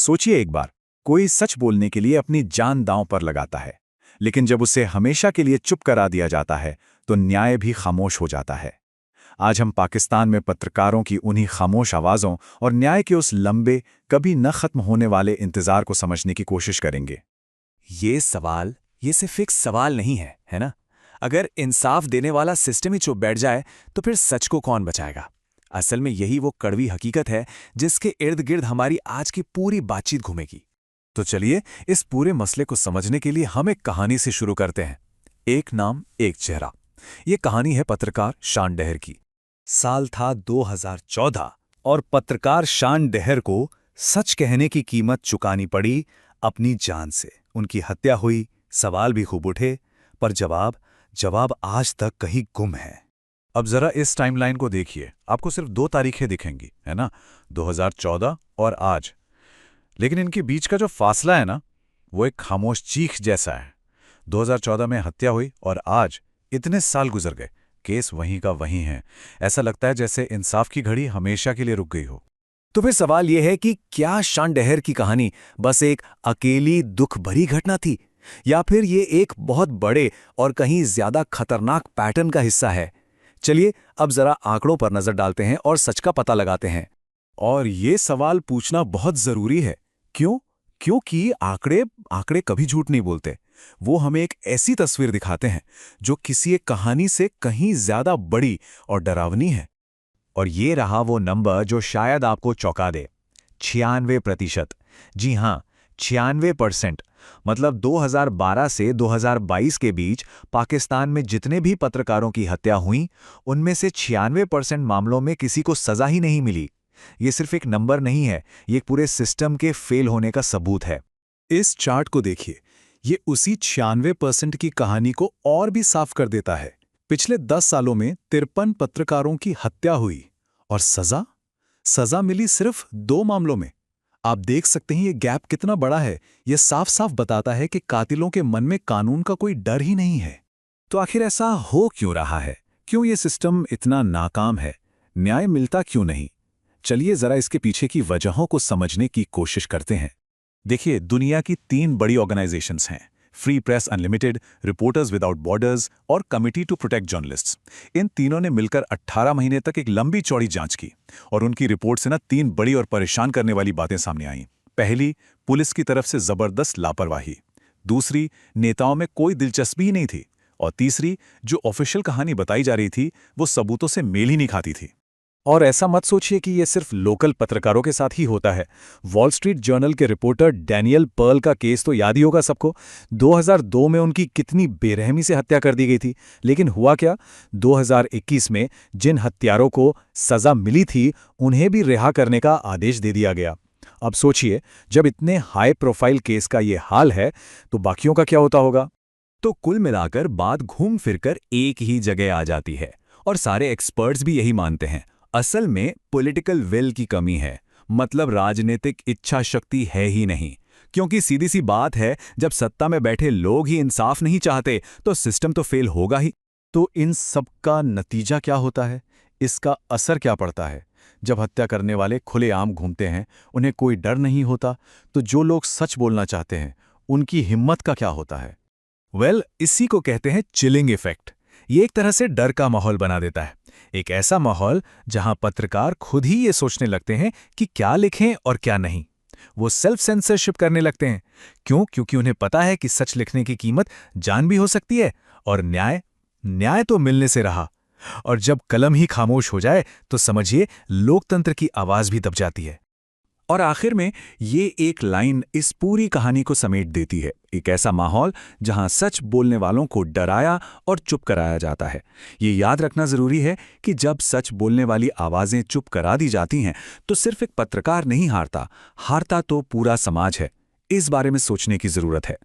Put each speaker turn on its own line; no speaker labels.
सोचिए एक बार, कोई सच बोलने के लिए अपनी जान दांव पर लगाता है, लेकिन जब उसे हमेशा के लिए चुप करा दिया जाता है तो न्याय भी खामोश हो जाता है। आज हम पाकिस्तान में पत्रकारों की उन्हीं खामोश आवाज़ों और न्याय के उस लंबे, कभी न खत्म होने वाले इंतजार को समझने की कोशिश करेंगे।
ये सिर्फ एक सवाल नहीं है ना? अगर इंसाफ देने वाला सिस्टम ही चुप बैठ जाए तो फिर सच को कौन बचाएगा? असल में यही वो कड़वी हकीकत है जिसके इर्द गिर्द हमारी आज की पूरी बातचीत घूमेगी। तो चलिए इस पूरे मसले को समझने के लिए हम एक कहानी से शुरू करते हैं। एक नाम एक चेहरा। ये कहानी है पत्रकार शान डहर की। साल था 2014 और पत्रकार शान डहर को सच कहने की कीमत चुकानी पड़ी अपनी जान से। उनकी हत्या हुई, सवाल भी खूब उठे, पर जवाब आज तक कहीं गुम है। अब जरा इस टाइमलाइन को देखिए, आपको सिर्फ 2 तारीखें दिखेंगी, है ना? 2014 और आज। लेकिन इनके बीच का जो फासला है ना, वो एक खामोश चीख जैसा है। 2014 में हत्या हुई और आज इतने साल गुजर गए, केस वहीं का वहीं है। ऐसा लगता है जैसे इंसाफ की घड़ी हमेशा के लिए रुक गई हो। तो फिर सवाल यह है कि क्या शान डहर की कहानी बस एक अकेली दुख भरी घटना थी, या फिर ये एक बहुत बड़े और कहीं ज्यादा खतरनाक पैटर्न का हिस्सा है? चलिए अब जरा आंकड़ों पर नजर डालते हैं और सच का पता लगाते हैं। और ये सवाल पूछना बहुत जरूरी है। क्यों? क्योंकि आंकड़े कभी झूठ नहीं बोलते। वो हमें एक ऐसी तस्वीर दिखाते हैं जो किसी एक कहानी से कहीं ज्यादा बड़ी और डरावनी है। और ये रहा वो नंबर जो शायद आपको चौंका दे। 96%। जी हां, 96%। मतलब 2012 से 2022 के बीच पाकिस्तान में जितने भी पत्रकारों की हत्या हुई, उनमें से 96% मामलों में किसी को सजा ही नहीं मिली। ये सिर्फ एक नंबर नहीं है, ये एक पूरे सिस्टम के फेल होने का सबूत है।
इस चार्ट को देखिए, ये उसी 96% की कहानी को और भी साफ कर देता है। पिछले 10 सालों में 53 पत्रकारों की हत्या हुई और सजा मिली सिर्फ 2 मामलों में। आप देख सकते हैं ये गैप कितना बड़ा है। ये साफ साफ बताता है कि कातिलों के मन में कानून का कोई डर ही नहीं है। तो आखिर ऐसा हो क्यों रहा है? क्यों ये सिस्टम इतना नाकाम है? न्याय मिलता क्यों नहीं? चलिए जरा इसके पीछे की वजहों को समझने की कोशिश करते हैं। देखिए, दुनिया की 3 बड़ी ऑर्गेनाइजेशंस हैं: free press unlimited, reporters without borders और कमिटी टू प्रोटेक्ट जर्नलिस्ट्स। इन तीनों ने मिलकर 18 महीने तक एक लंबी चौड़ी जांच की और उनकी रिपोर्ट से 3 बड़ी और परेशान करने वाली बातें सामने आईं। पहली, पुलिस की तरफ से जबरदस्त लापरवाही। दूसरी, नेताओं में कोई दिलचस्पी ही नहीं थी। और तीसरी, जो ऑफिशियल कहानी बताई जा रही थी वो सबूतों से मेल ही नहीं खाती थी। और ऐसा मत सोचिए कि यह सिर्फ लोकल पत्रकारों के साथ ही होता है। वॉल स्ट्रीट जर्नल के रिपोर्टर डैनियल पर्ल का केस तो याद ही होगा सबको। 2002 में उनकी कितनी बेरहमी से हत्या कर दी गई थी। लेकिन हुआ क्या? 2021 में जिन हत्यारों को सजा मिली थी, उन्हें भी रिहा करने का आदेश दे दिया गया। अब सोचिए, जब इतने हाई प्रोफाइल केस का ये हाल है तो बाकियों का क्या होता होगा? तो कुल मिलाकर बात घूम फिरकर एक ही जगह आ जाती है, और सारे एक्सपर्ट्स भी यही मानते हैं। असल में पॉलिटिकल विल की कमी है, मतलब राजनीतिक इच्छा शक्ति है ही नहीं। क्योंकि सीधी सी बात है, जब सत्ता में बैठे लोग ही इंसाफ नहीं चाहते तो सिस्टम तो फेल होगा ही। तो इन सब का नतीजा क्या होता है? इसका असर क्या पड़ता है? जब हत्या करने वाले खुलेआम घूमते हैं, उन्हें कोई डर नहीं होता, तो जो लोग सच बोलना चाहते हैं उनकी हिम्मत का क्या होता है? इसी को कहते हैं चिलिंग इफेक्ट। ये एक तरह से डर का माहौल बना देता है। एक ऐसा माहौल जहां पत्रकार खुद ही ये सोचने लगते हैं कि क्या लिखें और क्या नहीं। वो सेल्फ सेंसरशिप करने लगते हैं। क्यों? क्योंकि उन्हें पता है कि सच लिखने की कीमत जान भी हो सकती है, और न्याय तो मिलने से रहा। और जब कलम ही खामोश हो जाए तो समझिए लोकतंत्र की आवाज भी दब जाती है। और आखिर में ये एक लाइन इस पूरी कहानी को समेट देती है: एक ऐसा माहौल जहां सच बोलने वालों को डराया और चुप कराया जाता है। ये याद रखना जरूरी है कि जब सच बोलने वाली आवाजें चुप करा दी जाती हैं तो सिर्फ एक पत्रकार नहीं हारता तो पूरा समाज है। इस बारे में सोचने की जरूरत है।